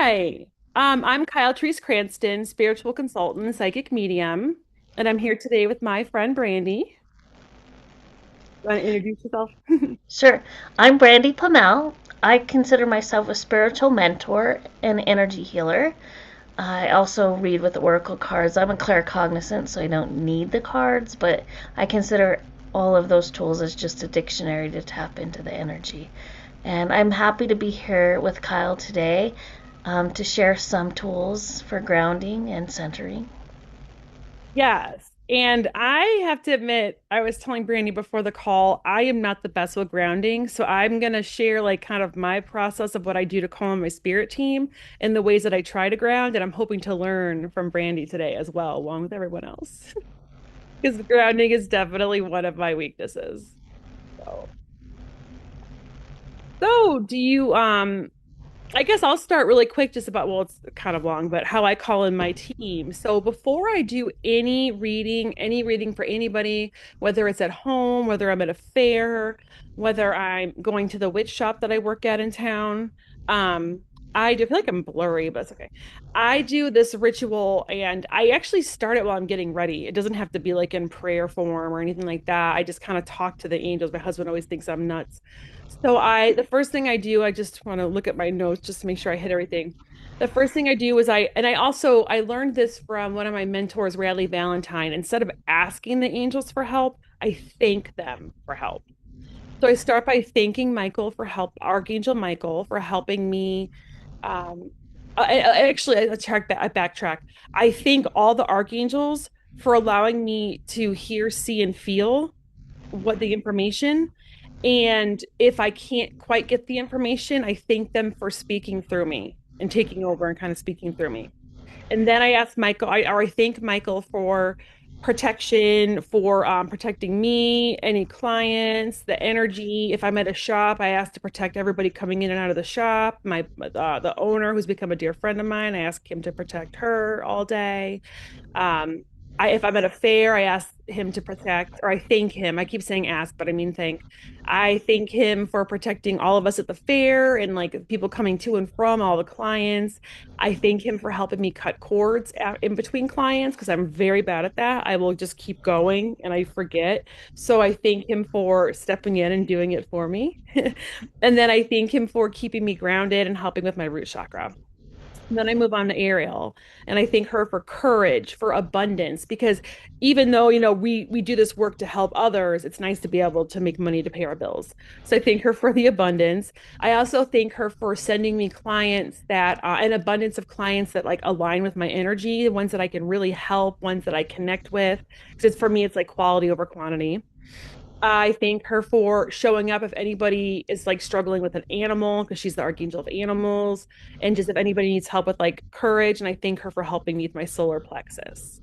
Hi, I'm Kyle Treese Cranston, spiritual consultant, psychic medium, and I'm here today with my friend Brandy. Want to introduce yourself? Sure. I'm Brandi Pummell. I consider myself a spiritual mentor and energy healer. I also read with oracle cards. I'm a claircognizant, so I don't need the cards, but I consider all of those tools as just a dictionary to tap into the energy. And I'm happy to be here with Kyle today to share some tools for grounding and centering. Yes. And I have to admit, I was telling Brandy before the call, I am not the best with grounding. So I'm going to share like kind of my process of what I do to calm my spirit team and the ways that I try to ground. And I'm hoping to learn from Brandy today as well, along with everyone else. Because grounding is definitely one of my weaknesses. So. So, do you I guess I'll start really quick just about well, it's kind of long, but how I call in my team. So, before I do any reading for anybody, whether it's at home, whether I'm at a fair, whether I'm going to the witch shop that I work at in town, um I do feel like I'm blurry, but it's okay. I do this ritual and I actually start it while I'm getting ready. It doesn't have to be like in prayer form or anything like that. I just kind of talk to the angels. My husband always thinks I'm nuts. So the first thing I do, I just want to look at my notes just to make sure I hit everything. The first thing I do is I learned this from one of my mentors, Radley Valentine. Instead of asking the angels for help, I thank them for help. So I start by thanking Michael for help, Archangel Michael for helping me. Um, I backtrack. I thank all the archangels for allowing me to hear, see, and feel what the information. And if I can't quite get the information, I thank them for speaking through me and taking over and kind of speaking through me. And then I ask Michael, or I thank Michael for protection, for protecting me, any clients, the energy. If I'm at a shop, I ask to protect everybody coming in and out of the shop. The owner, who's become a dear friend of mine, I ask him to protect her all day. Um, if I'm at a fair, I ask him to protect, or I thank him. I keep saying ask, but I mean thank. I thank him for protecting all of us at the fair and like people coming to and from, all the clients. I thank him for helping me cut cords in between clients because I'm very bad at that. I will just keep going and I forget. So I thank him for stepping in and doing it for me. And then I thank him for keeping me grounded and helping with my root chakra. And then I move on to Ariel, and I thank her for courage, for abundance, because even though, we do this work to help others, it's nice to be able to make money to pay our bills. So I thank her for the abundance. I also thank her for sending me clients that, an abundance of clients that like align with my energy, ones that I can really help, ones that I connect with. Because for me, it's like quality over quantity. I thank her for showing up if anybody is like struggling with an animal, because she's the archangel of animals, and just if anybody needs help with like courage. And I thank her for helping me with my solar plexus.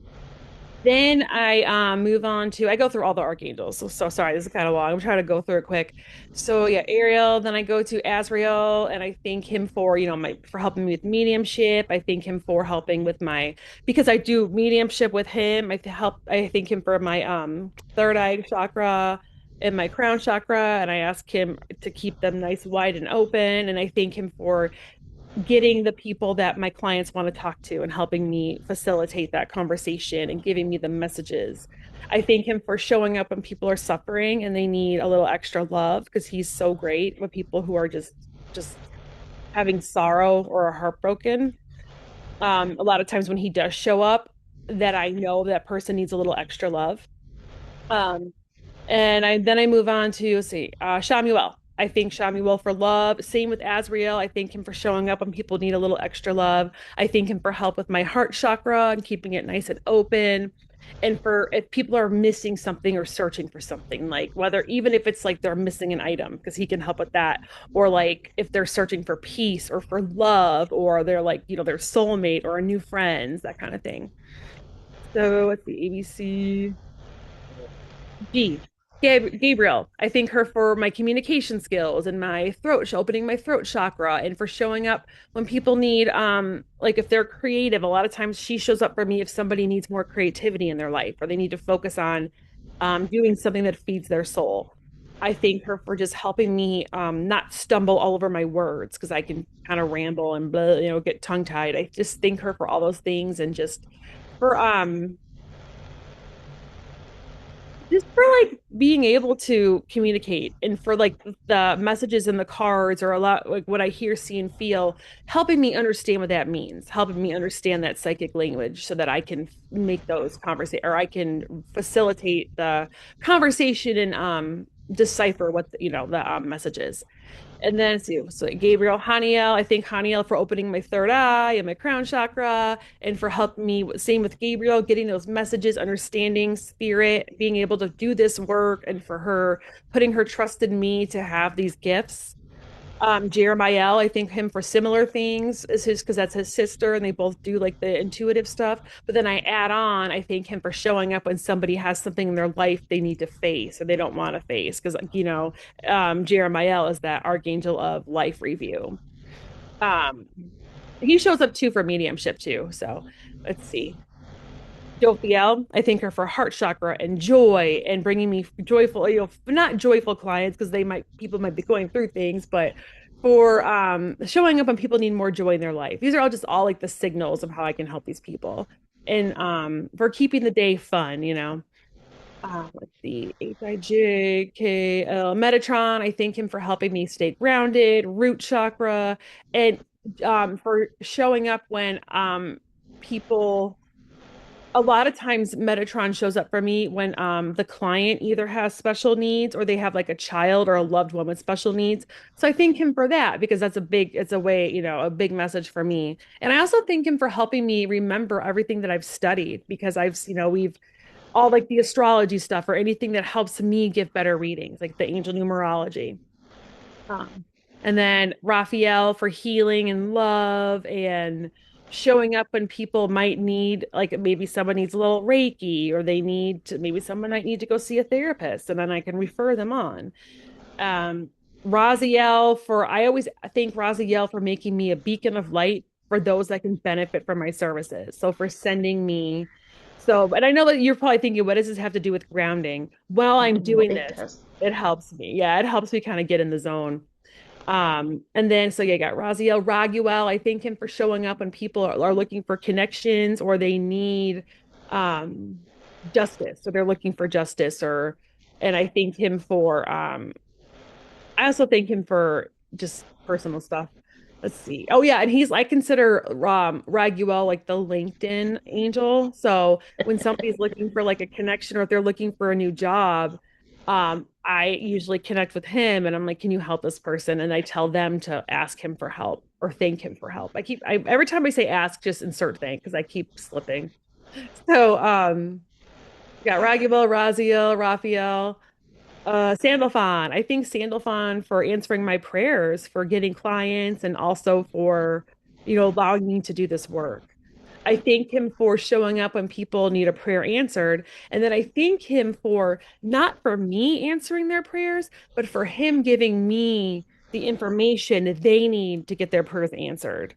Then I move on to I go through all the archangels. So sorry, this is kind of long. I'm trying to go through it quick. So yeah, Ariel. Then I go to Azrael, and I thank him for my for helping me with mediumship. I thank him for helping with my because I do mediumship with him. I thank him for my third eye chakra and my crown chakra, and I ask him to keep them nice, wide, and open. And I thank him for getting the people that my clients want to talk to and helping me facilitate that conversation and giving me the messages. I thank him for showing up when people are suffering and they need a little extra love because he's so great with people who are just having sorrow or are heartbroken. A lot of times when he does show up, that I know that person needs a little extra love. Um, and I move on to let's see, Shamuel. I thank Shamuel for love. Same with Azrael. I thank him for showing up when people need a little extra love. I thank him for help with my heart chakra and keeping it nice and open. And for if people are missing something or searching for something, like whether even if it's like they're missing an item, because he can help with that, or like if they're searching for peace or for love, or they're like, their soulmate or a new friends, that kind of thing. So let's see, ABC. G. Gabriel, I thank her for my communication skills and my opening my throat chakra and for showing up when people need, like if they're creative, a lot of times she shows up for me if somebody needs more creativity in their life or they need to focus on, doing something that feeds their soul. I thank her for just helping me not stumble all over my words because I can kind of ramble and blah, get tongue-tied. I just thank her for all those things and just for for like being able to communicate and for like the messages in the cards or a lot like what I hear, see, and feel, helping me understand what that means, helping me understand that psychic language so that I can make those conversation or I can facilitate the conversation and decipher what the messages. And then let's see, so Gabriel Haniel, I thank Haniel for opening my third eye and my crown chakra and for helping me, same with Gabriel, getting those messages, understanding spirit, being able to do this work, and for her putting her trust in me to have these gifts. Jeremiah, I thank him for similar things as his because that's his sister and they both do like the intuitive stuff. But then I add on, I thank him for showing up when somebody has something in their life they need to face or they don't want to face. Because Jeremiah is that archangel of life review. Um, he shows up too for mediumship too. So let's see. Jophiel, I thank her for heart chakra and joy and bringing me joyful, not joyful clients because people might be going through things, but for showing up when people need more joy in their life. These are all like the signals of how I can help these people. And for keeping the day fun, let's see, HIJKL Metatron, I thank him for helping me stay grounded, root chakra, and for showing up when people a lot of times Metatron shows up for me when the client either has special needs or they have like a child or a loved one with special needs. So I thank him for that because it's a way, a big message for me. And I also thank him for helping me remember everything that I've studied because we've all like the astrology stuff or anything that helps me give better readings, like the angel numerology. Um, and then Raphael for healing and love and showing up when people might need, like maybe someone needs a little Reiki or maybe someone might need to go see a therapist and then I can refer them on. Um, Raziel I always thank Raziel for making me a beacon of light for those that can benefit from my services. So for sending me, and I know that you're probably thinking, what does this have to do with grounding? While I'm doing It this, does. it helps me. Yeah, it helps me kind of get in the zone. And then so yeah, I got Raziel Raguel. I thank him for showing up when people are looking for connections or they need um justice. So they're looking for justice and I also thank him for just personal stuff. Let's see. Oh yeah, and I consider Raguel like the LinkedIn angel. So when somebody's looking for like a connection or if they're looking for a new job, I usually connect with him and I'm like, "Can you help this person?" And I tell them to ask him for help or thank him for help. Every time I say ask, just insert thank because I keep slipping. So got Raguel, Raziel, Raphael. Sandalphon. I think Sandalphon for answering my prayers, for getting clients, and also for, allowing me to do this work. I thank him for showing up when people need a prayer answered. And then I thank him for not for me answering their prayers, but for him giving me the information that they need to get their prayers answered.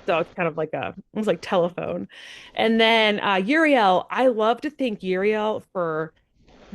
So it's kind of like almost like telephone. And then Uriel, I love to thank Uriel for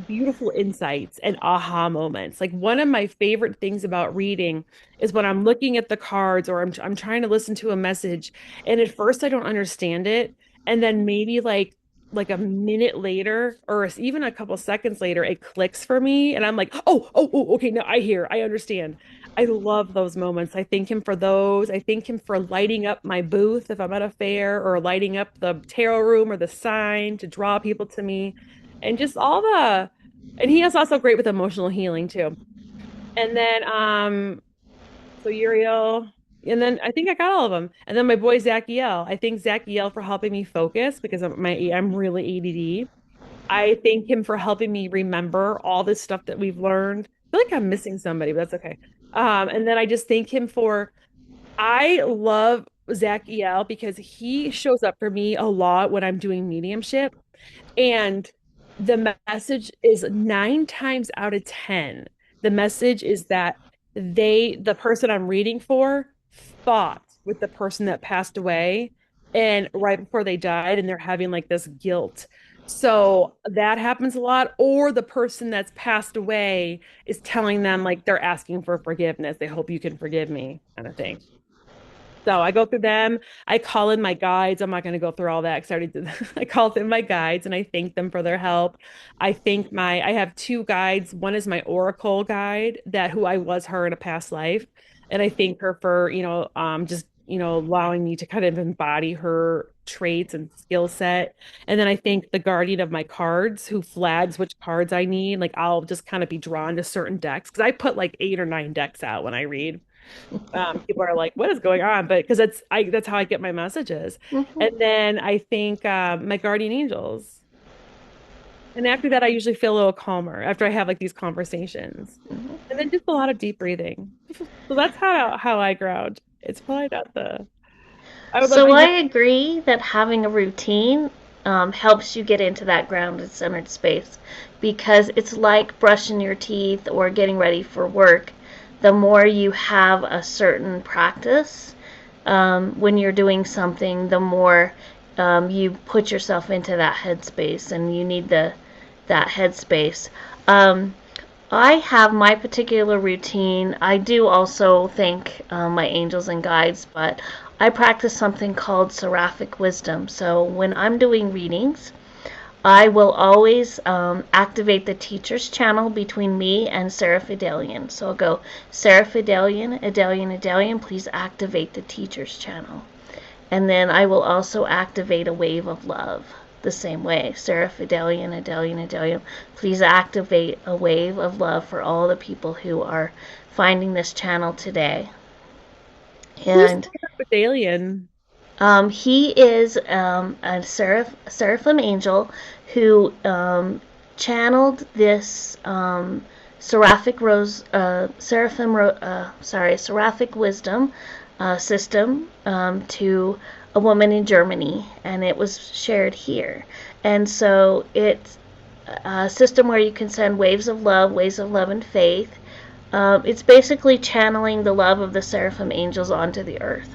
beautiful insights and aha moments. Like one of my favorite things about reading is when I'm looking at the cards or I'm trying to listen to a message and at first I don't understand it and then maybe like a minute later or even a couple seconds later it clicks for me and I'm like, "Oh, okay, now I understand." I love those moments. I thank him for those. I thank him for lighting up my booth if I'm at a fair or lighting up the tarot room or the sign to draw people to me and just and he is also great with emotional healing too. And then so Uriel, and then I think I got all of them. And then my boy Zachiel. I thank Zachiel for helping me focus because I'm really ADD. I thank him for helping me remember all this stuff that we've learned. I feel like I'm missing somebody, but that's okay. And then I just thank him for I love Zachiel because he shows up for me a lot when I'm doing mediumship. And the message is 9 times out of 10, the message is that the person I'm reading for, fought with the person that passed away and right before they died, and they're having like this guilt. So that happens a lot. Or the person that's passed away is telling them like they're asking for forgiveness. They hope you can forgive me, kind of thing. So I go through them. I call in my guides. I'm not going to go through all that because I already did that. I call in my guides and I thank them for their help. I have two guides. One is my oracle guide that who I was her in a past life. And I thank her for, just, allowing me to kind of embody her traits and skill set. And then I thank the guardian of my cards who flags which cards I need. Like I'll just kind of be drawn to certain decks because I put like 8 or 9 decks out when I read. People are like, "What is going on?" But because that's how I get my messages. Hmm. And then I think my guardian angels. And after that, I usually feel a little calmer after I have like these conversations. And then just a lot of deep breathing. So that's how I ground. It's probably not the. I would love So to I hear. agree that having a routine helps you get into that grounded, centered space because it's like brushing your teeth or getting ready for work. The more you have a certain practice when you're doing something, the more you put yourself into that headspace, and you need that headspace. Um, I have my particular routine. I do also thank my angels and guides, but I practice something called seraphic wisdom. So when I'm doing readings, I will always activate the teacher's channel between me and Sarah Fidelian. So I'll go, Sarah Fidelian, Adelian, Adelian, please activate the teacher's channel. And then I will also activate a wave of love the same way. Sarah Fidelian, Adelian, Adelian, please activate a wave of love for all the people who are finding this channel today. Who's And Alien? he is a seraphim angel who channeled this seraphic wisdom system to a woman in Germany, and it was shared here. And so it's a system where you can send waves of love and faith. It's basically channeling the love of the seraphim angels onto the earth.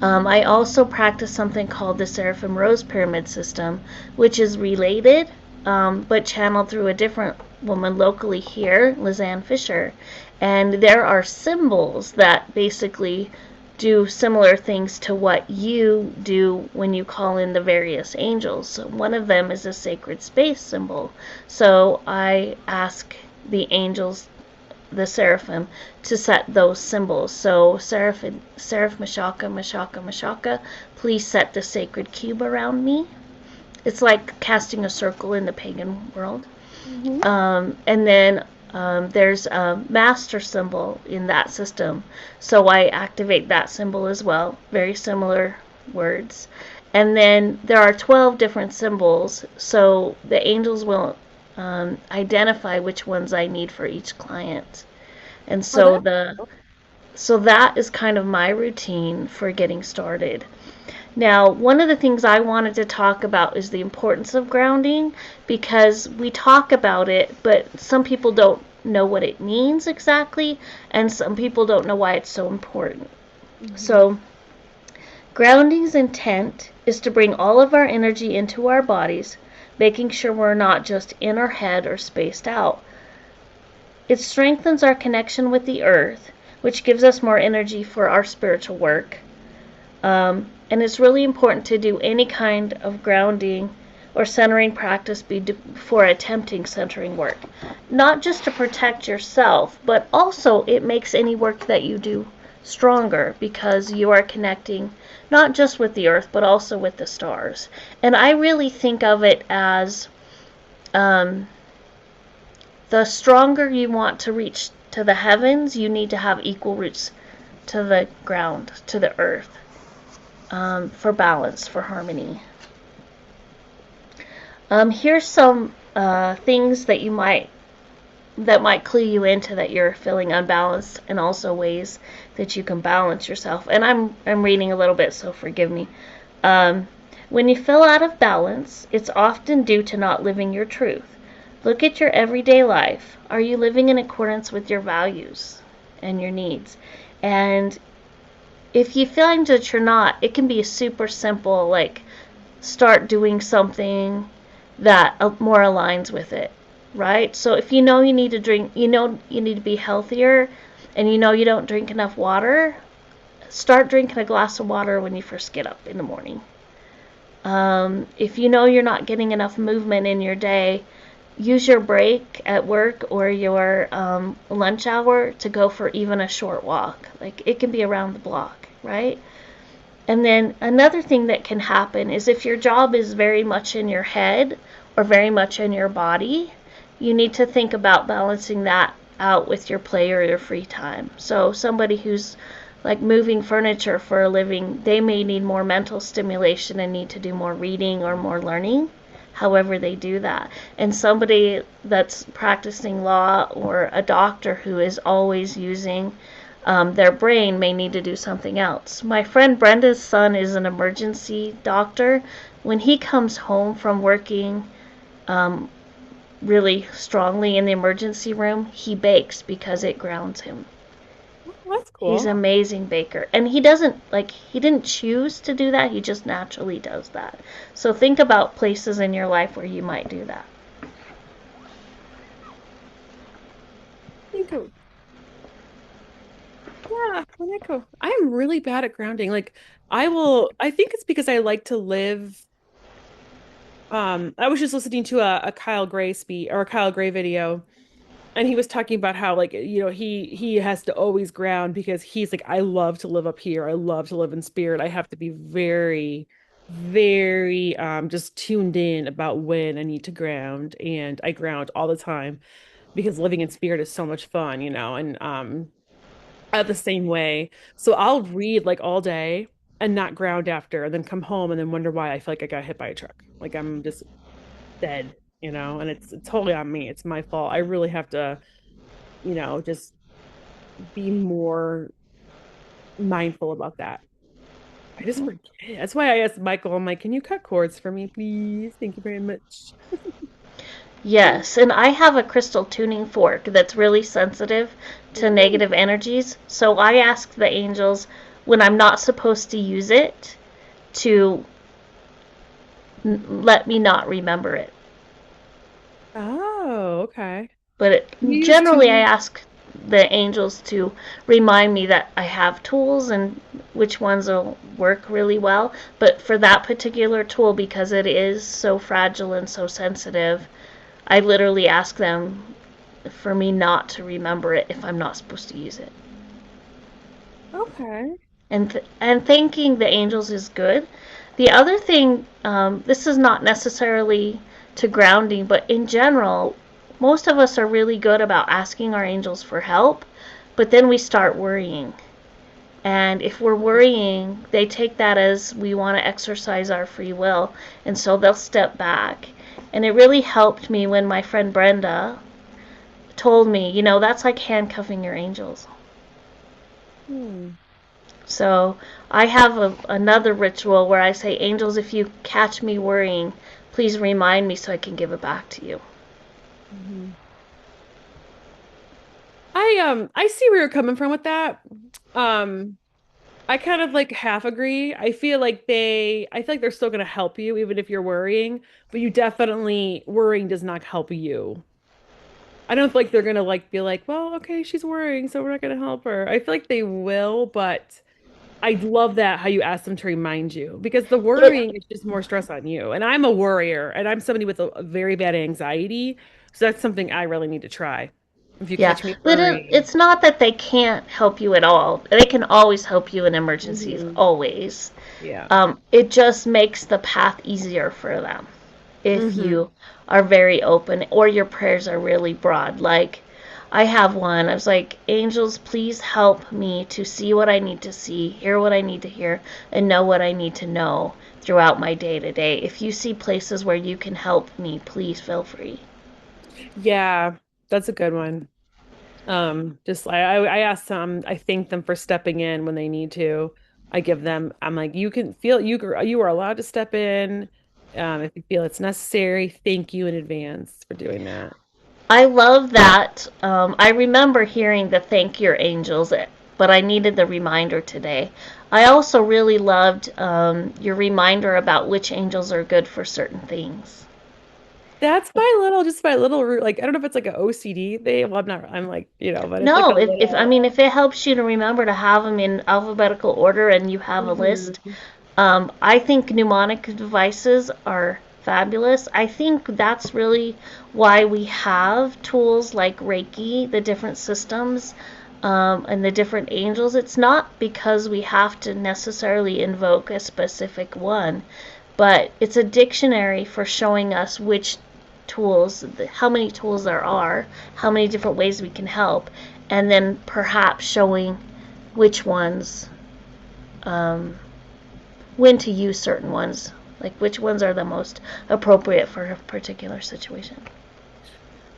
I also practice something called the Seraphim Rose Pyramid System, which is related but channeled through a different woman locally here, Lizanne Fisher. And there are symbols that basically do similar things to what you do when you call in the various angels. So one of them is a sacred space symbol. So I ask the angels, the seraphim, to set those symbols. So Seraph Mashaka, Mashaka, Mashaka, please set the sacred cube around me. It's like casting a circle in the pagan world. Mhm. And then there's a master symbol in that system. So I activate that symbol as well. Very similar words. And then there are 12 different symbols. So the angels will identify which ones I need for each client. And Oh, so that. the so that is kind of my routine for getting started. Now, one of the things I wanted to talk about is the importance of grounding because we talk about it, but some people don't know what it means exactly, and some people don't know why it's so important. Mhm. So, grounding's intent is to bring all of our energy into our bodies, making sure we're not just in our head or spaced out. It strengthens our connection with the earth, which gives us more energy for our spiritual work. And it's really important to do any kind of grounding or centering practice before attempting centering work. Not just to protect yourself, but also it makes any work that you do stronger because you are connecting not just with the earth, but also with the stars. And I really think of it as um, the stronger you want to reach to the heavens, you need to have equal roots to the ground, to the earth, for balance, for harmony. Here's some things that might clue you into that you're feeling unbalanced, and also ways that you can balance yourself. And I'm reading a little bit, so forgive me. Um, when you feel out of balance, it's often due to not living your truth. Look at your everyday life. Are you living in accordance with your values and your needs? And if you find that you're not, it can be super simple, like start doing something that more aligns with it, right? So if you know you need to drink, you know you need to be healthier, and you know you don't drink enough water, start drinking a glass of water when you first get up in the morning. If you know you're not getting enough movement in your day, use your break at work or your lunch hour to go for even a short walk. Like it can be around the block, right? And then another thing that can happen is if your job is very much in your head or very much in your body, you need to think about balancing that out with your play or your free time. So somebody who's like moving furniture for a living, they may need more mental stimulation and need to do more reading or more learning, however they do that. And somebody that's practicing law or a doctor who is always using their brain may need to do something else. My friend Brenda's son is an emergency doctor. When he comes home from working um, really strongly in the emergency room, he bakes because it grounds him. Oh, that's He's cool. an amazing baker. And he doesn't he didn't choose to do that, he just naturally does that. So think about places in your life where you might do that. Think of, yeah, Kaneko. I am really bad at grounding. Like I think it's because I like to live. I was just listening to a Kyle Gray speech or a Kyle Gray video, and he was talking about how like he has to always ground because he's like I love to live up here. I love to live in spirit. I have to be very, very just tuned in about when I need to ground, and I ground all the time because living in spirit is so much fun, and the same way. So I'll read like all day and not ground after, and then come home and then wonder why I feel like I got hit by a truck. Like I'm just dead, and it's totally on me. It's my fault. I really have to, just be more mindful about that. I just forget. That's why I asked Michael, I'm like, can you cut cords for me, please? Thank you very much. Yes, and I have a crystal tuning fork that's really sensitive to Ooh. negative energies. So I ask the angels when I'm not supposed to use it to let me not remember it. Oh, okay. But You use generally, I tuning. ask the angels to remind me that I have tools and which ones will work really well. But for that particular tool, because it is so fragile and so sensitive, I literally ask them for me not to remember it if I'm not supposed to use it. Okay. And thanking the angels is good. The other thing, this is not necessarily to grounding, but in general, most of us are really good about asking our angels for help, but then we start worrying. And if we're worrying, they take that as we want to exercise our free will, and so they'll step back. And it really helped me when my friend Brenda told me, that's like handcuffing your angels. Hmm. So I have another ritual where I say, Angels, if you catch me worrying, please remind me so I can give it back to you. Mhm. I see where you're coming from with that. Um, I kind of like half agree. I feel like they're still gonna help you even if you're worrying, but you definitely worrying does not help you. I don't feel like they're gonna like be like, well, okay, she's worrying, so we're not gonna help her. I feel like they will, but I love that how you ask them to remind you because the It, worrying is just more stress on you. And I'm a worrier and I'm somebody with a very bad anxiety. So that's something I really need to try. If you yeah, catch me but worrying. it's not that they can't help you at all. They can always help you in emergencies, Hmm. always. Yeah. It just makes the path easier for them if Hmm. you are very open or your prayers are really broad. Like, I have one. I was like, Angels, please help me to see what I need to see, hear what I need to hear, and know what I need to know throughout my day to day. If you see places where you can help me, please feel free. Yeah, that's a good one. Just I ask them, I thank them for stepping in when they need to. I'm like, you can feel you are allowed to step in if you feel it's necessary. Thank you in advance for doing that. I love that. I remember hearing the thank your angels but I needed the reminder today. I also really loved your reminder about which angels are good for certain things. That's my little, just my little root. Like, I don't know if it's like an OCD thing. Well, I'm not, I'm like, but it's like a No, if I little. mean if it helps you to remember to have them in alphabetical order and you have a list, Mhm. I think mnemonic devices are fabulous. I think that's really why we have tools like Reiki, the different systems, and the different angels. It's not because we have to necessarily invoke a specific one, but it's a dictionary for showing us which tools, how many tools there are, how many different ways we can help, and then perhaps showing which ones, um, when to use certain ones, like which ones are the most appropriate for a particular situation.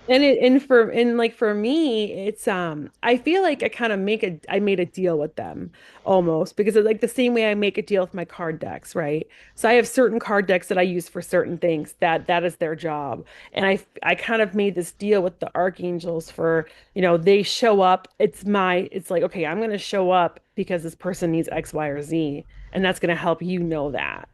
And like for me, it's I feel like I made a deal with them almost because it's like the same way I make a deal with my card decks, right? So I have certain card decks that I use for certain things that is their job. And I kind of made this deal with the archangels for, they show up, it's like, okay, I'm gonna show up because this person needs X, Y, or Z, and that's gonna help you know that.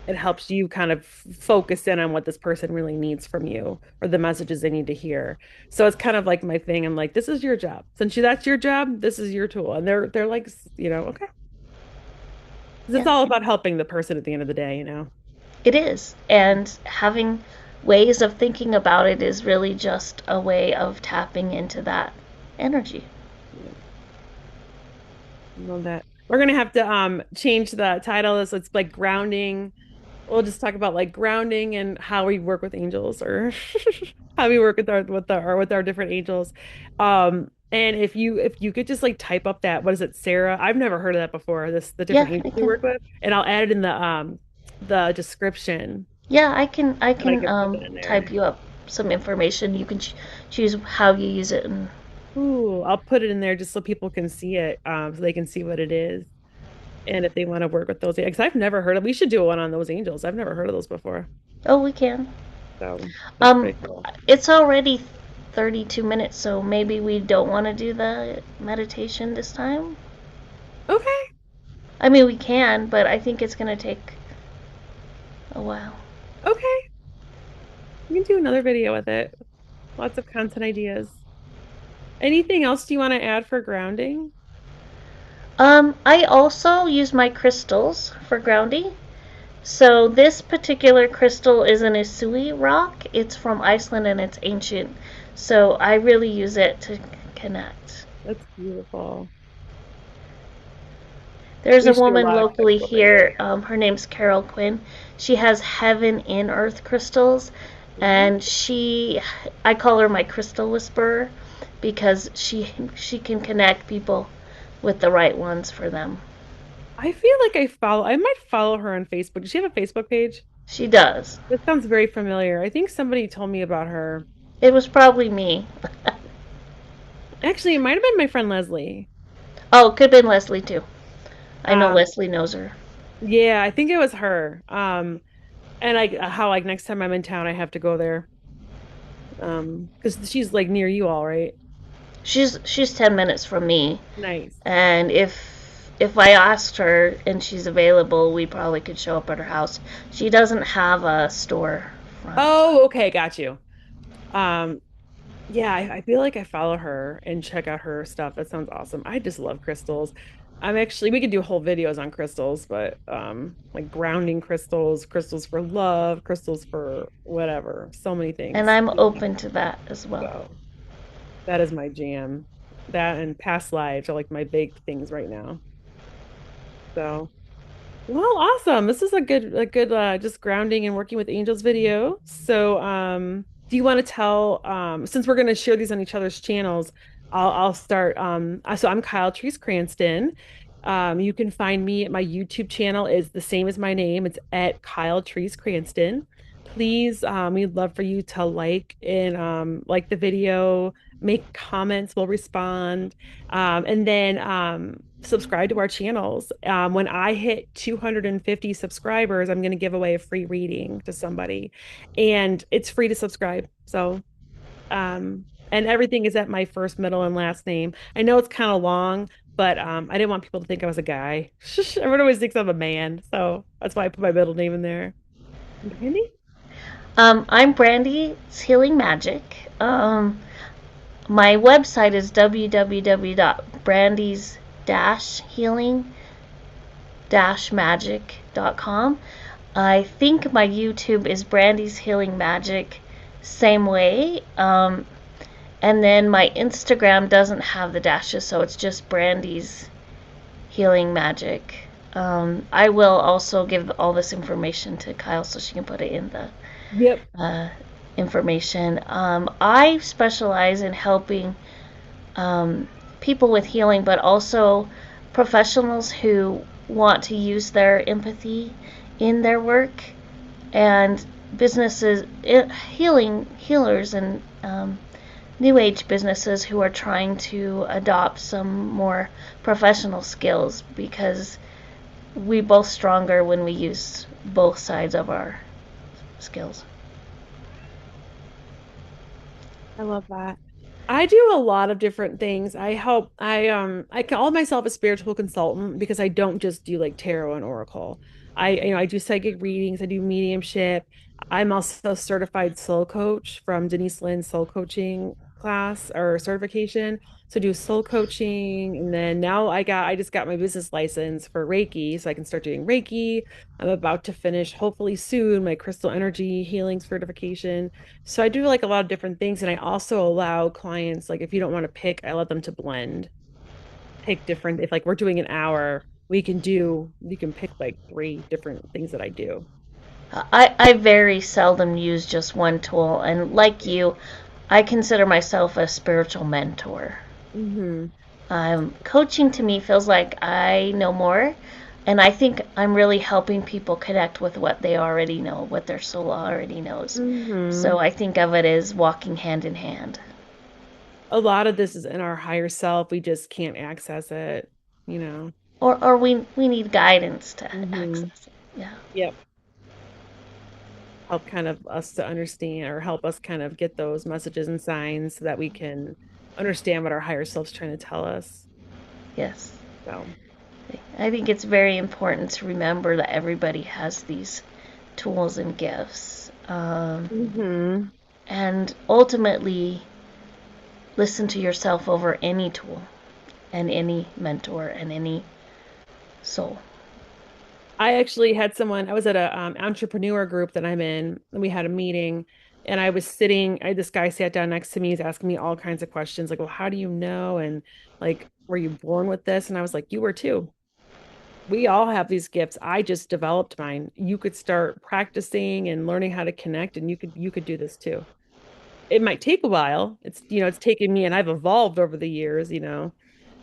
It helps you kind of focus in on what this person really needs from you or the messages they need to hear. So it's kind of like my thing. I'm like, this is your job. That's your job, this is your tool. And they're like, okay. 'Cause it's Yeah, all about helping the person at the end of the day. it is. And having ways of thinking about it is really just a way of tapping into that energy. Yeah, I love that. We're gonna have to change the title. This it's like grounding. We'll just talk about like grounding and how we work with angels or how we work with our different angels. And if you could just like type up that, what is it, Sarah? I've never heard of that before, the Yeah, different I angels we can. work with, and I'll add it in the description Yeah, I can. I and I can can put it in type there. you up some information. You can choose how you use it, and Ooh, I'll put it in there just so people can see it, so they can see what it is. And if they want to work with those, because I've never heard of, we should do one on those angels. I've never heard of those before. oh, we can. So that's Um, pretty cool. it's already 32 minutes, so maybe we don't want to do the meditation this time. Okay, I mean, we can, but I think it's gonna take a while. okay. We can do another video with it. Lots of content ideas. Anything else do you want to add for grounding? I also use my crystals for grounding. So this particular crystal is an Isui rock. It's from Iceland and it's ancient. So I really use it to connect. That's beautiful. There's We a should do a woman lot of locally crystal here. videos. Her name's Carol Quinn. She has heaven in earth crystals, Ooh. and I call her my crystal whisperer because she can connect people with the right ones for them. I feel like I might follow her on Facebook. Does she have a Facebook page? She does. That sounds very familiar. I think somebody told me about her. It was probably me. Actually, it might have been my friend Leslie. Oh, it could have been Leslie too. I know Um, Leslie knows her. yeah, I think it was her. And how like next time I'm in town, I have to go there. Because she's like near you all, right? She's 10 minutes from me, Nice. and if I asked her and she's available, we probably could show up at her house. She doesn't have a store front. Oh, okay, got you. Um, Yeah, I feel like I follow her and check out her stuff. That sounds awesome. I just love crystals. We could do whole videos on crystals, but like grounding crystals, crystals for love, crystals for whatever, so many And things. I'm open to that as well. So that is my jam. That and past lives are like my big things right now. So well, awesome. This is a good just grounding and working with angels video. So, do you want to tell since we're going to share these on each other's channels, I'll start so I'm Kyle Treese Cranston. You can find me at my YouTube channel is the same as my name. It's at Kyle Treese Cranston. Please, we'd love for you to like the video, make comments, we'll respond. And then subscribe to our channels. When I hit 250 subscribers, I'm going to give away a free reading to somebody, and it's free to subscribe. And everything is at my first, middle, and last name. I know it's kind of long, but I didn't want people to think I was a guy. Everyone always thinks I'm a man, so that's why I put my middle name in there. Brandy? I'm Brandy's Healing Magic. My website is www.brandys-healing-magic.com. I think my YouTube is Brandy's Healing Magic, same way. And then my Instagram doesn't have the dashes, so it's just Brandy's Healing Magic. I will also give all this information to Kyle so she can put it in the Yep. uh, information. I specialize in helping people with healing, but also professionals who want to use their empathy in their work, and businesses, healers, and new age businesses who are trying to adopt some more professional skills because we both stronger when we use both sides of our skills. I love that. I do a lot of different things. I call myself a spiritual consultant because I don't just do like tarot and oracle. I do psychic readings, I do mediumship. I'm also a certified soul coach from Denise Lynn's soul coaching class or certification. So I do soul coaching, and then now I just got my business license for Reiki so I can start doing Reiki. I'm about to finish hopefully soon my crystal energy healing certification. So I do like a lot of different things, and I also allow clients, like if you don't want to pick, I let them to blend, pick different. If like we're doing an hour, you can pick like three different things that I do. I very seldom use just one tool, and like you, I consider myself a spiritual mentor. Hmm. Coaching to me feels like I know more, and I think I'm really helping people connect with what they already know, what their soul already knows. Hmm. So I think of it as walking hand in hand. A lot of this is in our higher self. We just can't access it, you know. Or we need guidance to Hmm. access it. Yeah. Yep. Help kind of us to understand or help us kind of get those messages and signs so that we can understand what our higher self's trying to tell us. Yes. So, I think it's very important to remember that everybody has these tools and gifts. hmm. And ultimately, listen to yourself over any tool and any mentor and any soul. I actually had someone, I was at a entrepreneur group that I'm in, and we had a meeting, and I was sitting, this guy sat down next to me, he's asking me all kinds of questions, like, well, how do you know? And like, were you born with this? And I was like, you were too. We all have these gifts. I just developed mine. You could start practicing and learning how to connect, and you could do this too. It might take a while. It's taken me, and I've evolved over the years,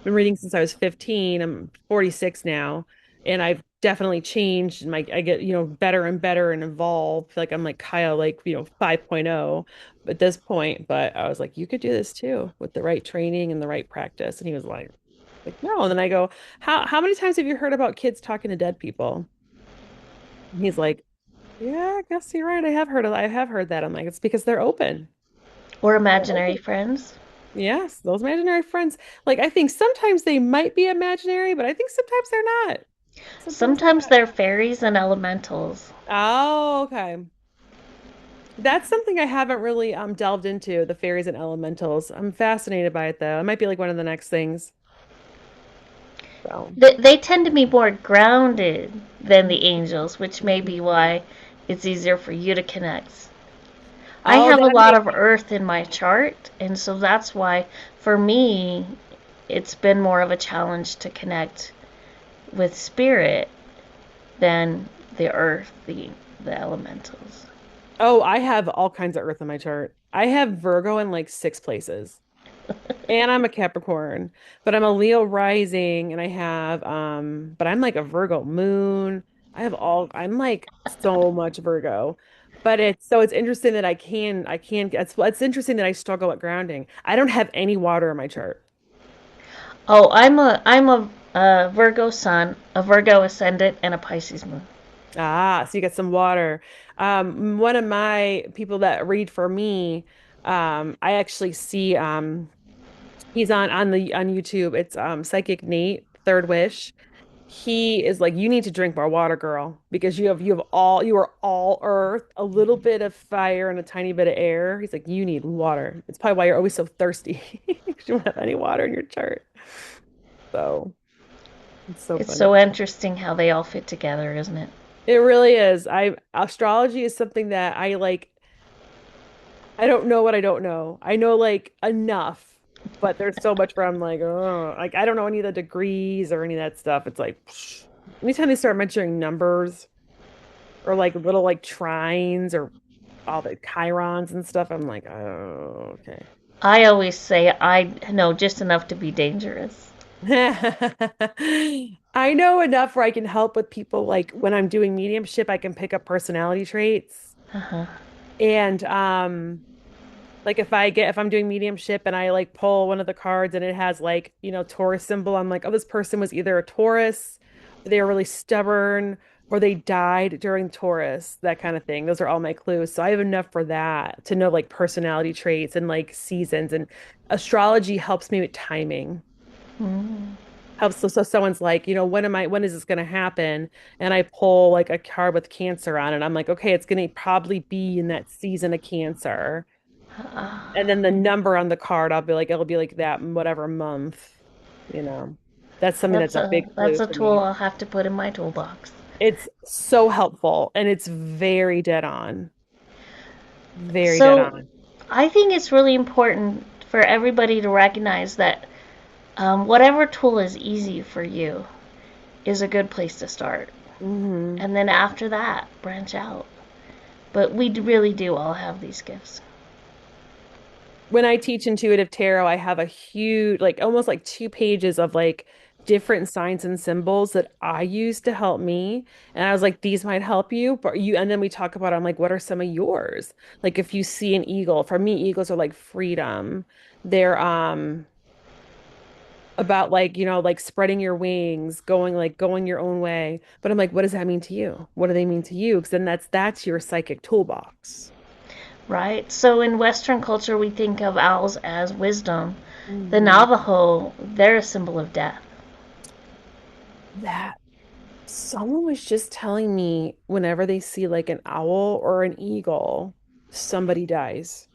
been reading since I was 15. I'm 46 now, and I've definitely changed. And I get, better and better and evolved. Like I'm like Kyle, like, 5.0 at this point. But I was like, you could do this too with the right training and the right practice. And he was like, no. And then I go, how many times have you heard about kids talking to dead people? And he's like, yeah, I guess you're right. I have heard that. I'm like, it's because they're open. Or They're imaginary open. friends. Yes, those imaginary friends. Like I think sometimes they might be imaginary, but I think sometimes they're not. Sometimes they're Sometimes not. they're fairies and elementals. Oh, okay. That's something I haven't really delved into, the fairies and elementals. I'm fascinated by it though. It might be like one of the next things. So, They tend to be more grounded than the angels, which may be mhm. why it's easier for you to connect. I Oh, have a that lot makes of earth in my chart, and so that's why, for me, it's been more of a challenge to connect with spirit than the earth, the elementals. Oh, I have all kinds of earth in my chart. I have Virgo in like six places. And I'm a Capricorn, but I'm a Leo rising, and but I'm like a Virgo moon. I'm like so much Virgo. But it's interesting that it's interesting that I struggle at grounding. I don't have any water in my chart. Oh, I'm a Virgo sun, a Virgo ascendant, and a Pisces moon. Ah, so you got some water. One of my people that read for me, I actually see He's on YouTube. It's Psychic Nate, Third Wish. He is like, you need to drink more water, girl, because you are all earth, a little bit of fire and a tiny bit of air. He's like, you need water. It's probably why you're always so thirsty. You don't have any water in your chart. So it's so It's funny. so interesting how they all fit together, isn't it? It really is. Astrology is something that I like. I don't know what I don't know. I know like enough, but there's so much where I'm like, oh, like I don't know any of the degrees or any of that stuff. It's like psh. Anytime they start mentioning numbers or like little like trines or all the chirons and stuff, I'm like, oh, okay. I always say I know just enough to be dangerous. I know enough where I can help with people like when I'm doing mediumship, I can pick up personality traits. Uh-huh. And like if I'm doing mediumship and I like pull one of the cards and it has like, Taurus symbol, I'm like, oh, this person was either a Taurus, or they were really stubborn, or they died during Taurus, that kind of thing. Those are all my clues. So I have enough for that to know like personality traits and like seasons. And astrology helps me with timing. Mm. Helps so someone's like, when is this gonna happen? And I pull like a card with Cancer on it. I'm like, okay, it's gonna probably be in that season of Cancer. And then the number on the card, it'll be like that whatever month, you know. That's something that's a big That's clue a for tool me. I'll have to put in my toolbox. It's so helpful and it's very dead on. Very dead So on. I think it's really important for everybody to recognize that whatever tool is easy for you is a good place to start. Hmm. And then after that, branch out. But we really do all have these gifts. When I teach intuitive tarot, I have a huge, like almost like 2 pages of like different signs and symbols that I use to help me. And I was like, these might help you, and then we talk about, I'm like, what are some of yours? Like if you see an eagle, for me, eagles are like freedom. They're about like, like spreading your wings, going your own way. But I'm like, what does that mean to you? What do they mean to you? Because then that's your psychic toolbox. Right? So in Western culture, we think of owls as wisdom. The Mhm. Navajo, they're a symbol of death. That Someone was just telling me whenever they see like an owl or an eagle, somebody dies.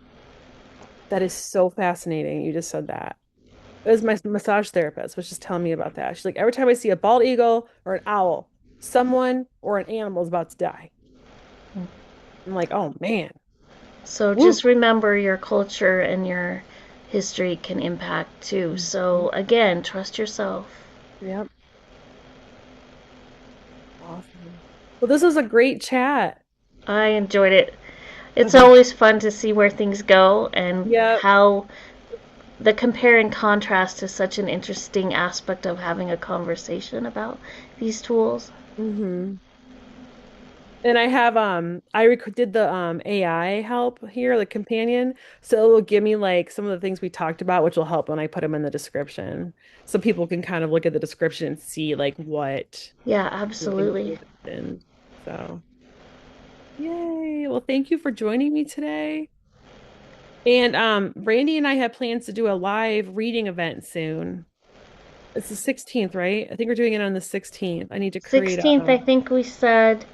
That is so fascinating. You just said that. It was my massage therapist was just telling me about that. She's like, every time I see a bald eagle or an owl, someone or an animal is about to die. I'm like, oh man. So Woo. just remember your culture and your history can impact too. Mhm. So again, trust yourself. Yep. Awesome. Well, this was a great chat. I enjoyed it. It's always fun to see where things go and Yep. how the compare and contrast is such an interesting aspect of having a conversation about these tools. Hmm. And did the AI help here, the companion. So it will give me like some of the things we talked about, which will help when I put them in the description. So people can kind of look at the description and see like what Yeah, we're absolutely. interested in. So yay. Well, thank you for joining me today. And Brandi and I have plans to do a live reading event soon. It's the 16th, right? I think we're doing it on the 16th. I need to create a 16th, I think we said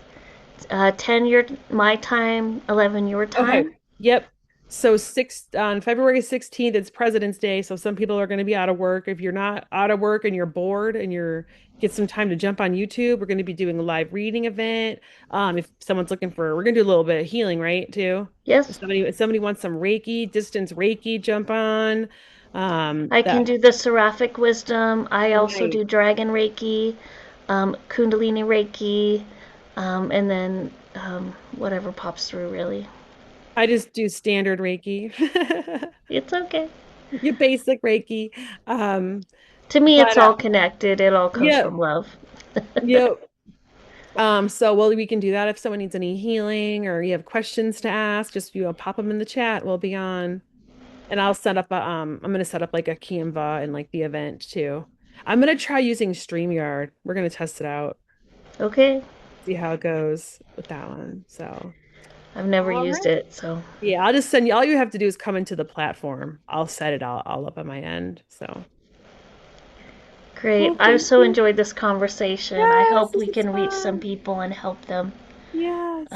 10 your my time, 11 your Okay. time. Yep. So on February 16th, it's President's Day. So some people are going to be out of work. If you're not out of work and you're bored and you're get some time to jump on YouTube, we're going to be doing a live reading event. If someone's looking we're going to do a little bit of healing, right? Too. If Yes, somebody wants some Reiki, distance Reiki, jump on. I can That do the Seraphic Wisdom. I also nice. do Dragon Reiki, Kundalini Reiki, and then whatever pops through, really. I just do standard Reiki. It's okay. Your basic Reiki. Um, To me, it's but all connected. It all comes yeah, from love. yeah. So well, we can do that if someone needs any healing or you have questions to ask, just pop them in the chat. We'll be on. And I'm gonna set up like a Canva and like the event too. I'm gonna try using StreamYard. We're gonna test it out, Okay. see how it goes with that one. So I've never All used right. it, so Yeah, I'll just send you. All you have to do is come into the platform. I'll set it all up on my end. So, great. well, I've thank so you. enjoyed this conversation. I Yes, hope this we is can reach some fun. people and help them Yes.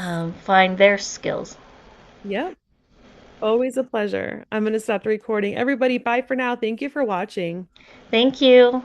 find their skills. Yep. Always a pleasure. I'm going to stop the recording. Everybody, bye for now. Thank you for watching. Thank you.